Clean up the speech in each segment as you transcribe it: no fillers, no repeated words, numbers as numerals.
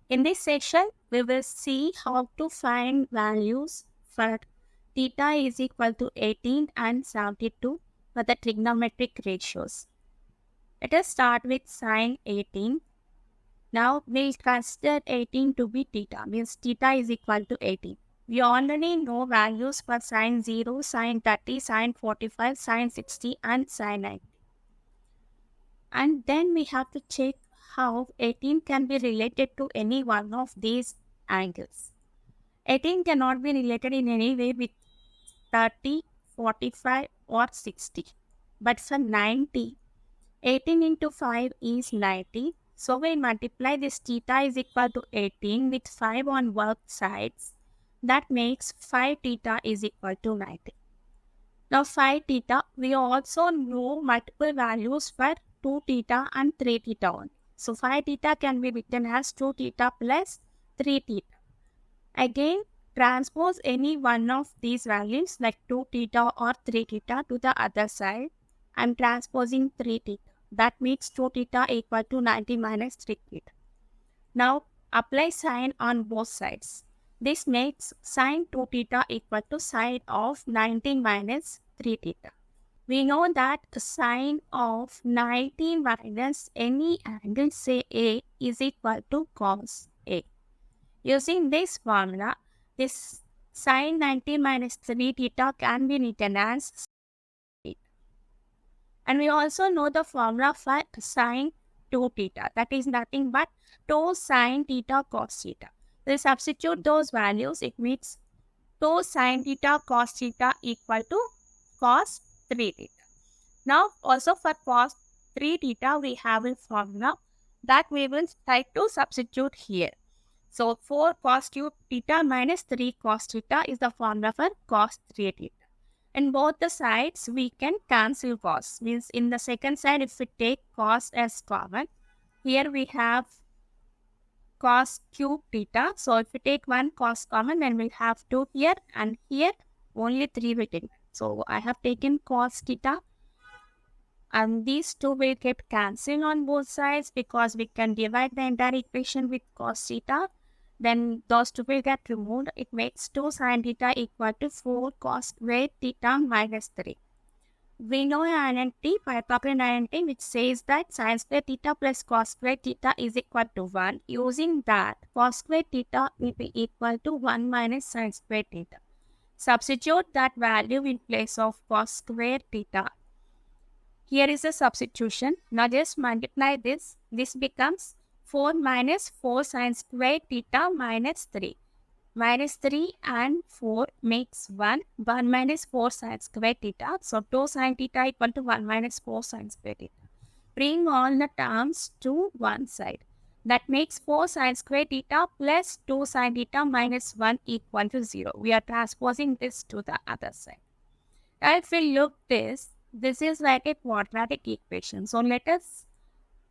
In this section, we will see how to find values for theta is equal to 18 and 72 for the trigonometric ratios. Let us start with sine 18. Now we'll consider 18 to be theta, means theta is equal to 18. We already know values for sine 0, sine 30, sine 45, sine 60 and sine 90. And then we have to check how 18 can be related to any one of these angles. 18 cannot be related in any way with 30, 45 or 60. But for 90, 18 into 5 is 90. So we multiply this theta is equal to 18 with 5 on both sides. That makes 5 theta is equal to 90. Now 5 theta, we also know multiple values for 2 theta and 3 theta only. So 5 theta can be written as 2 theta plus 3 theta. Again, transpose any one of these values like 2 theta or 3 theta to the other side. I am transposing 3 theta. That makes 2 theta equal to 90 minus 3 theta. Now apply sine on both sides. This makes sine 2 theta equal to sine of 90 minus 3 theta. We know that sine of 90 minus any angle say A is equal to cos A. Using this formula, this sine 90 minus 3 theta can be written as theta. And we also know the formula for sine 2 theta. That is nothing but 2 sine theta cos theta. We substitute those values. It means 2 sine theta cos theta equal to cos 3 theta. Now also for cos 3 theta, we have a formula that we will try to substitute here. So 4 cos cube theta minus 3 cos theta is the formula for cos 3 theta. In both the sides, we can cancel cos. Means in the second side, if we take cos as common, here we have cos cube theta. So if we take one cos common, then we'll have 2 here and here only 3 written. So I have taken cos theta. And these two will get cancelled on both sides because we can divide the entire equation with cos theta. Then those two will get removed. It makes 2 sin theta equal to 4 cos square theta minus 3. We know an identity, Pythagorean identity, which says that sin square theta plus cos square theta is equal to 1. Using that, cos square theta will be equal to 1 minus sin square theta. Substitute that value in place of cos square theta. Here is a substitution. Now just multiply this. This becomes 4 minus 4 sin square theta minus 3. Minus 3 and 4 makes 1. 1 minus 4 sin square theta. So 2 sin theta equal to 1 minus 4 sin square theta. Bring all the terms to one side. That makes 4 sin square theta plus 2 sin theta minus 1 equal to 0. We are transposing this to the other side. Now if we look this is like a quadratic equation. So let us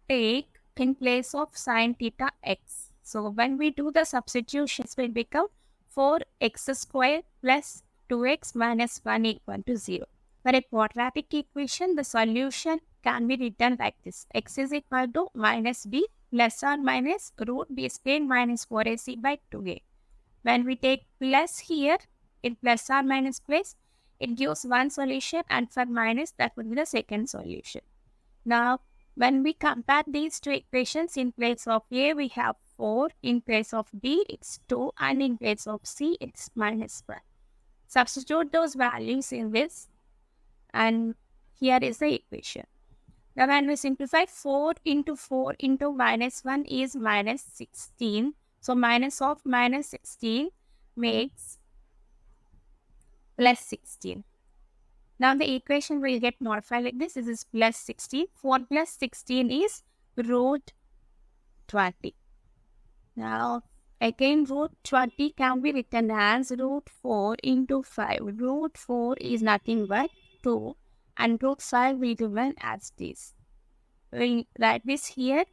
take in place of sine theta x. So when we do the substitutions, will become 4x squared plus 2x minus 1 equal to 0. For a quadratic equation, the solution can be written like this. X is equal to minus b plus or minus root b squared minus 4ac by 2a. When we take plus here in plus or minus place, it gives one solution, and for minus, that would be the second solution. Now, when we compare these two equations, in place of A, we have 4, in place of B, it's 2, and in place of C, it's minus 1. Substitute those values in this, and here is the equation. Now, when we simplify 4 into minus 1 is minus 16. So, minus of minus 16 makes plus 16. Now the equation will get modified like this. This is plus 16. 4 plus 16 is root 20. Now again root 20 can be written as root 4 into 5. Root 4 is nothing but 2 and root 5 will remain as this. We write this here.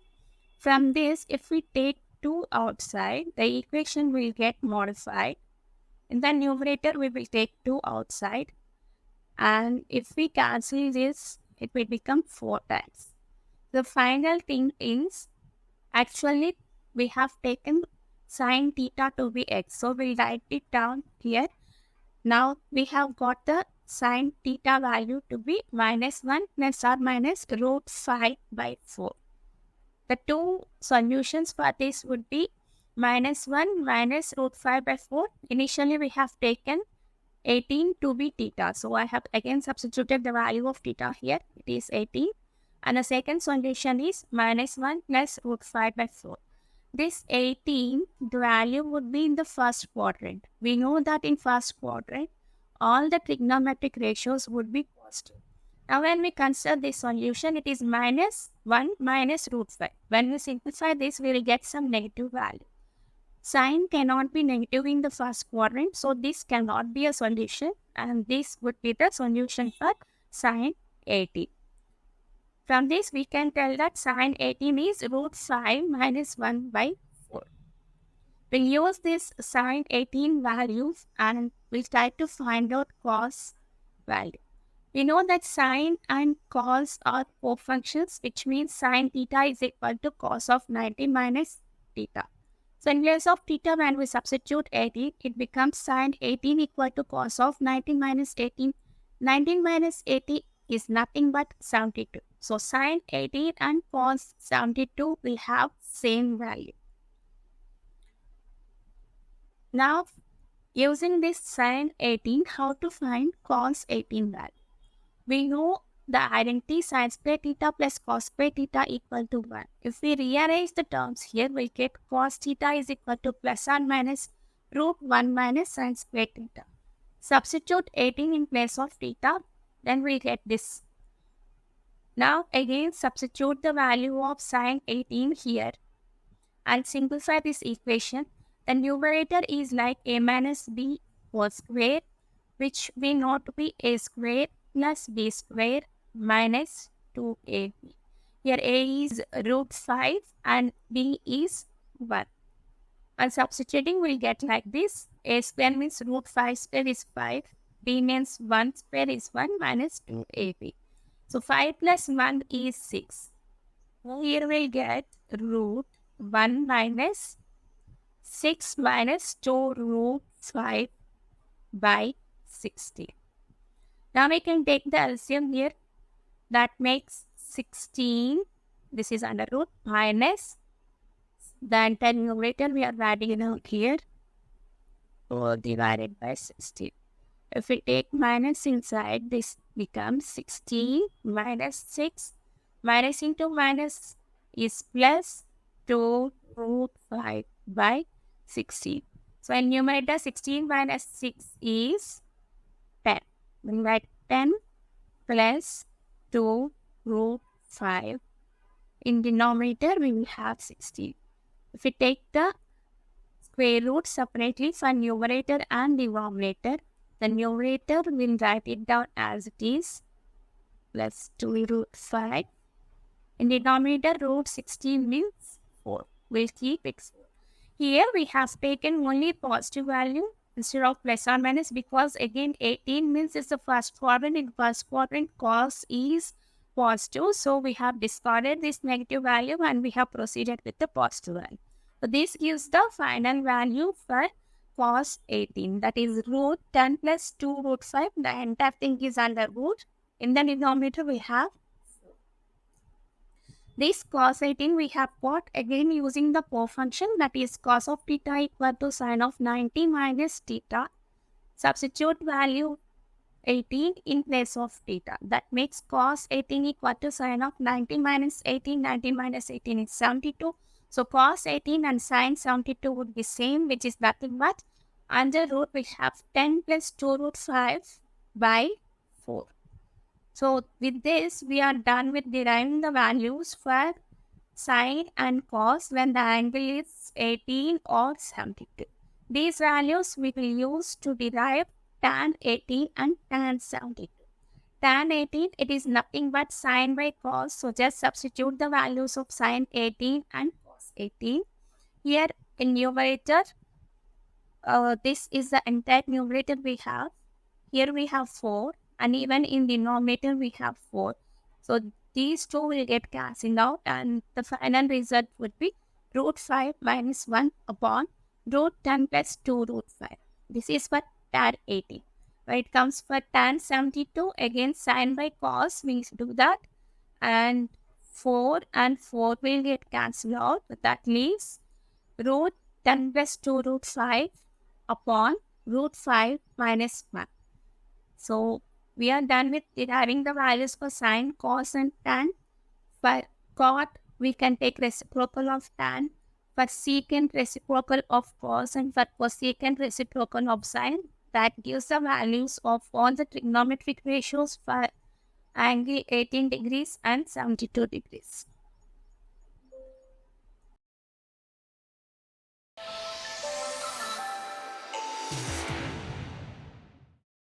From this, if we take 2 outside, the equation will get modified. In the numerator, we will take 2 outside. And if we cancel this, it will become 4 times. The final thing is, actually we have taken sine theta to be x. So we'll write it down here. Now we have got the sine theta value to be minus 1 plus or minus root 5 by 4. The two solutions for this would be minus 1 minus root 5 by 4. Initially we have taken 18 to be theta. So I have again substituted the value of theta here. It is 18. And the second solution is minus 1 plus root 5 by 4. This 18, the value would be in the first quadrant. We know that in first quadrant, all the trigonometric ratios would be positive. Now when we consider this solution, it is minus 1 minus root 5. When we simplify this, we will get some negative value. Sine cannot be negative in the first quadrant, so this cannot be a solution, and this would be the solution for sine 18. From this, we can tell that sine 18 is root 5 minus 1 by 4. We'll use this sine 18 values and we'll try to find out cos value. We know that sine and cos are cofunctions, which means sine theta is equal to cos of 90 minus theta. So in place of theta, when we substitute 18, it becomes sine 18 equal to cos of 90 minus 18. 19 minus 80 is nothing but 72. So sine 18 and cos 72 will have same value. Now, using this sine 18, how to find cos 18 value? We know the identity sin square theta plus cos square theta equal to 1. If we rearrange the terms here, we get cos theta is equal to plus or minus root 1 minus sin square theta. Substitute 18 in place of theta, then we get this. Now again substitute the value of sine 18 here and simplify this equation. The numerator is like a minus b whole square, which we know to be a square plus b square minus 2ab. Here a is root 5 and b is 1. And substituting we will get like this. A square means root 5 square is 5. B means 1 square is 1 minus 2ab. So 5 plus 1 is 6. Here we get root 1 minus 6 minus 2 root 5 by 16. Now we can take the LCM here. That makes 16. This is under root minus the entire numerator we are writing out here. So divided by 16. If we take minus inside, this becomes 16 minus 6. Minus into minus is plus 2 root 5 by 16. So in numerator, 16 minus 6 is 10. We write 10 plus 2 root 5. In denominator, we will have 16. If we take the square root separately for numerator and denominator, the numerator will write it down as it is plus 2 root 5. In denominator, root 16 means 4. We'll keep it 4. Here we have taken only positive value instead of plus or minus, because again 18 means it's the first quadrant. In first quadrant, cos is positive. So we have discarded this negative value and we have proceeded with the positive value. So this gives the final value for cos 18. That is root 10 plus 2 root 5. The entire thing is under root. In the denominator we have this cos 18 we have got again using the cofunction, that is cos of theta equal to sine of 90 minus theta. Substitute value 18 in place of theta. That makes cos 18 equal to sine of 90 minus 18. 90 minus 18 is 72. So cos 18 and sine 72 would be same, which is nothing but under root we have 10 plus 2 root 5 by 4. So with this, we are done with deriving the values for sine and cos when the angle is 18 or 72. These values we will use to derive tan 18 and tan 72. Tan 18, it is nothing but sine by cos. So just substitute the values of sine 18 and cos 18. Here in numerator, this is the entire numerator we have. Here we have 4. And even in denominator, we have 4. So these two will get cancelled out and the final result would be root 5 minus 1 upon root 10 plus 2 root 5. This is for tan 80. When it comes for tan 72, again sin by cos, we do that. And 4 and 4 will get cancelled out. That leaves root 10 plus 2 root 5 upon root 5 minus 1. So we are done with deriving the values for sine, cos and tan. For cot, we can take reciprocal of tan. For secant, reciprocal of cos, and for cosecant, reciprocal of sine. That gives the values of all the trigonometric ratios for angle 18 degrees and 72 degrees.